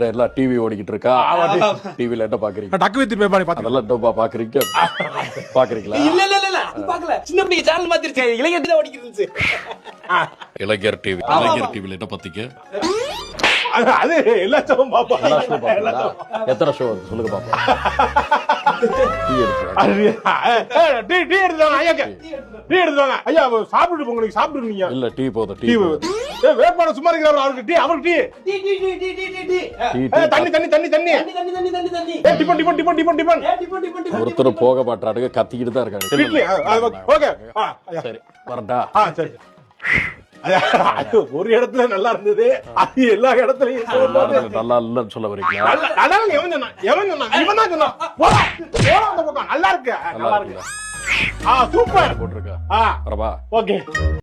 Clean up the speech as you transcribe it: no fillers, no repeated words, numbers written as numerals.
எல்லாம் டிவி ஓடிக்கிட்டு இருக்கா. டிவில என்ன பாக்குறீங்க? டக்கு வித்து பேபானி பாத்து அதெல்லாம் டப்பா பாக்குறீங்க. பாக்குறீங்களா? இல்ல இல்ல இல்ல பார்க்கல. சின்ன பிள்ளை சேனல் மாத்திருச்சு. இளைஞர் டிவி ஓடிக்கிட்டு இருந்துச்சு. இளைஞர் டிவி. இளைஞர் டிவில என்ன பாத்தீங்க? அது எல்லா ஷோவும் பாப்பா. எல்லா ஷோ பாப்பீங்களா? எத்தனை ஷோ இருக்கு சொல்லுங்க பாப்போம். டீ எடுத்துவாங்க ஐயாக்கு. டீ எடுத்துவாங்க ஐயா. சாப்பிட்டு போங்க, நீங்க சாப்பிட்டு நீங்க. இல்ல டீ போதும். டீ வேட்பாளர் சும்மா இருக்கிறாரு. அவருக்கு டீ, அவருக்கு டீ. தண்ணி தண்ணி தண்ணி தண்ணி tiffin tiffin tiffin tiffin tiffin. ஒருத்தர் போக மாட்டாருங்க, கத்திக்கிட்டு தான் இருக்காரு. ஓகே சரி வரட்டா. சரி. ஒரு இடத்துல நல்லா இருந்தது, அது எல்லா இடத்துலயும் நல்லா இல்லன்னு சொல்ல வரீங்களா? இவன் தான் சொன்னான். நல்லா இருக்கு, நல்லா இருக்கு. சூப்பர் போட்டிருக்கா. ஓகே.